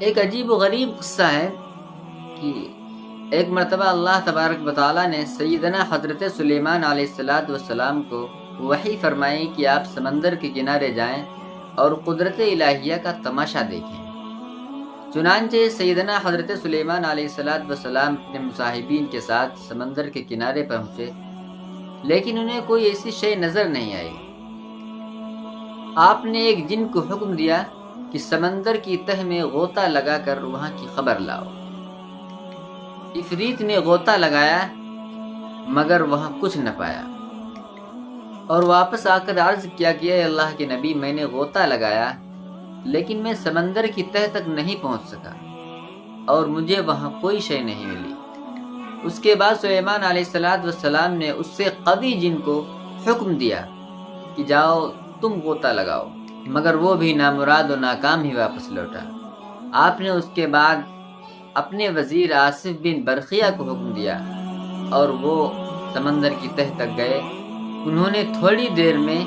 ایک عجیب و غریب قصہ ہے کہ ایک مرتبہ اللہ تبارک و تعالیٰ نے سیدنا حضرت سلیمان علیہ السلام کو وحی فرمائی کہ آپ سمندر کے کنارے جائیں اور قدرت الہیہ کا تماشا دیکھیں۔ چنانچہ سیدنا حضرت سلیمان علیہ السلام اپنے مصاحبین کے ساتھ سمندر کے کنارے پہنچے، لیکن انہیں کوئی ایسی شے نظر نہیں آئی۔ آپ نے ایک جن کو حکم دیا کہ سمندر کی تہ میں غوطہ لگا کر وہاں کی خبر لاؤ۔ عفریت نے غوطہ لگایا مگر وہاں کچھ نہ پایا، اور واپس آ کر عرض کیا کہ اے اللہ کے نبی، میں نے غوطہ لگایا لیکن میں سمندر کی تہ تک نہیں پہنچ سکا اور مجھے وہاں کوئی شے نہیں ملی۔ اس کے بعد سلیمان علیہ السلام نے اس سے قوی جن کو حکم دیا کہ جاؤ تم غوطہ لگاؤ، مگر وہ بھی نامراد و ناکام ہی واپس لوٹا۔ آپ نے اس کے بعد اپنے وزیر آصف بن برقیہ کو حکم دیا اور وہ سمندر کی تہ تک گئے۔ انہوں نے تھوڑی دیر میں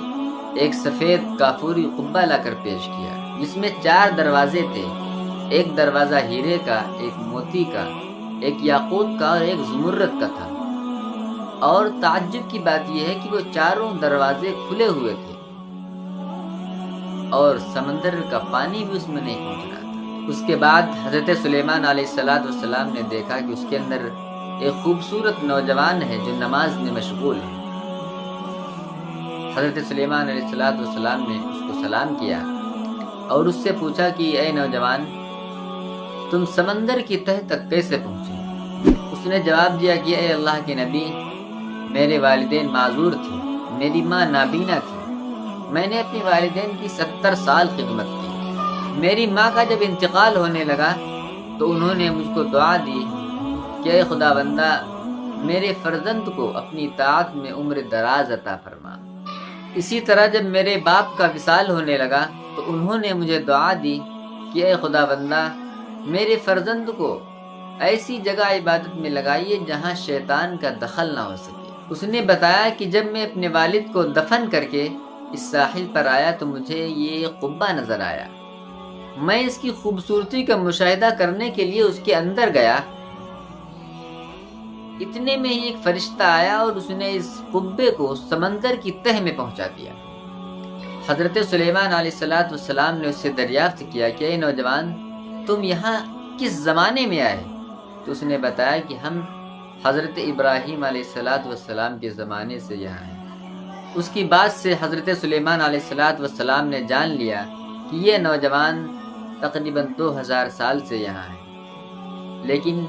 ایک سفید کافوری قبہ لا کر پیش کیا جس میں 4 دروازے تھے، ایک دروازہ ہیرے کا، ایک موتی کا، ایک یاقوت کا اور ایک زمرد کا تھا۔ اور تعجب کی بات یہ ہے کہ وہ چاروں دروازے کھلے ہوئے تھے اور سمندر کا پانی بھی اس میں نہیں پہنچ رہا تھا۔ اس کے بعد حضرت سلیمان علیہ السلام نے دیکھا کہ اس کے اندر ایک خوبصورت نوجوان ہے جو نماز میں مشغول ہے۔ حضرت سلیمان علیہ السلام نے اس کو سلام کیا اور اس سے پوچھا کہ اے نوجوان، تم سمندر کی تہ تک کیسے پہنچے؟ اس نے جواب دیا کہ اے اللہ کے نبی، میرے والدین معذور تھے، میری ماں نابینا تھی، میں نے اپنی والدین کی 70 سال خدمت کی۔ میری ماں کا جب انتقال ہونے لگا تو انہوں نے مجھ کو دعا دی کہ اے خدا بندہ، میرے فرزند کو اپنی اطاعت میں عمر دراز عطا فرما۔ اسی طرح جب میرے باپ کا وصال ہونے لگا تو انہوں نے مجھے دعا دی کہ اے خدا بندہ، میرے فرزند کو ایسی جگہ عبادت میں لگائیے جہاں شیطان کا دخل نہ ہو سکے۔ اس نے بتایا کہ جب میں اپنے والد کو دفن کر کے اس ساحل پر آیا تو مجھے یہ قبہ نظر آیا۔ میں اس کی خوبصورتی کا مشاہدہ کرنے کے لیے اس کے اندر گیا۔ اتنے میں ہی ایک فرشتہ آیا اور اس نے اس قبے کو سمندر کی تہ میں پہنچا دیا۔ حضرت سلیمان علیہ السلام نے اس سے دریافت کیا کہ اے نوجوان، تم یہاں کس زمانے میں آئے؟ تو اس نے بتایا کہ ہم حضرت ابراہیم علیہ السلام کے زمانے سے یہاں ہیں۔ اس کی بات سے حضرت سلیمان علیہ السلام نے جان لیا کہ یہ نوجوان تقریباً 2000 سال سے یہاں ہے، لیکن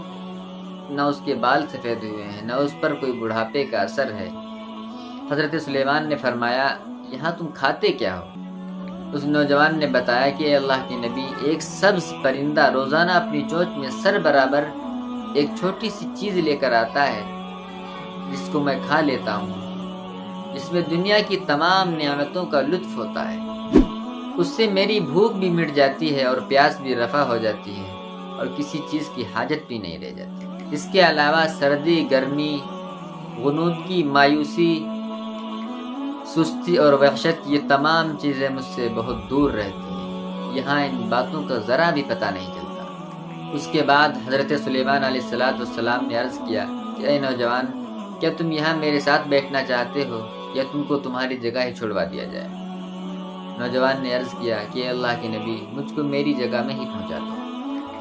نہ اس کے بال سفید ہوئے ہیں، نہ اس پر کوئی بڑھاپے کا اثر ہے۔ حضرت سلیمان نے فرمایا، یہاں تم کھاتے کیا ہو؟ اس نوجوان نے بتایا کہ اے اللہ کے نبی، ایک سبز پرندہ روزانہ اپنی چونچ میں سر برابر ایک چھوٹی سی چیز لے کر آتا ہے جس کو میں کھا لیتا ہوں، جس میں دنیا کی تمام نعمتوں کا لطف ہوتا ہے۔ اس سے میری بھوک بھی مٹ جاتی ہے اور پیاس بھی رفع ہو جاتی ہے اور کسی چیز کی حاجت بھی نہیں رہ جاتی۔ اس کے علاوہ سردی، گرمی، غنودگی، مایوسی، سستی اور وحشت، یہ تمام چیزیں مجھ سے بہت دور رہتی ہیں۔ یہاں ان باتوں کا ذرا بھی پتہ نہیں چلتا۔ اس کے بعد حضرت سلیمان علیہ السلام نے عرض کیا کہ اے نوجوان، کیا تم یہاں میرے ساتھ بیٹھنا چاہتے ہو یا تم کو تمہاری جگہ ہی چھڑوا دیا جائے؟ نوجوان نے عرض کیا کہ اے اللہ کے نبی، مجھ کو میری جگہ میں ہی پہنچا دو۔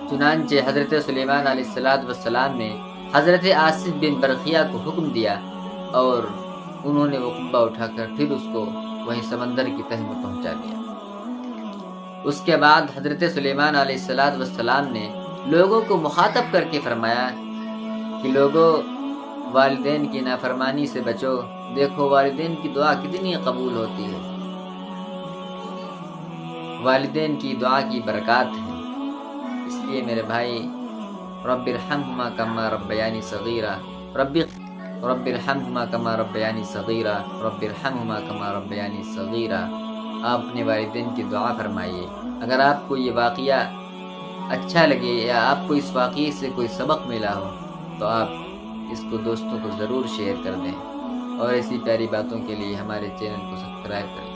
چنانچہ حضرت سلیمان علیہ السلام نے حضرت آصف بن برقیہ کو حکم دیا اور انہوں نے وہ قبہ اٹھا کر پھر اس کو وہیں سمندر کی تہ میں پہنچا دیا۔ اس کے بعد حضرت سلیمان علیہ السلام نے لوگوں کو مخاطب کر کے فرمایا کہ لوگوں، والدین کی نافرمانی سے بچو، دیکھو والدین کی دعا کتنی قبول ہوتی ہے، والدین کی دعا کی برکات ہے۔ اس لیے میرے بھائی، رب ارحمہما کما ربیانی صغیرا، رب ارحمہما کما ربیانی صغیرا، رب ارحمہما کما ربیانی صغیرا۔ آپ اپنے والدین کی دعا فرمائیے۔ اگر آپ کو یہ واقعہ اچھا لگے یا آپ کو اس واقعے سے کوئی سبق ملا ہو تو آپ اس کو دوستوں کو ضرور شیئر کر دیں، اور ایسی پیاری باتوں کے لیے ہمارے چینل کو سبسکرائب کریں۔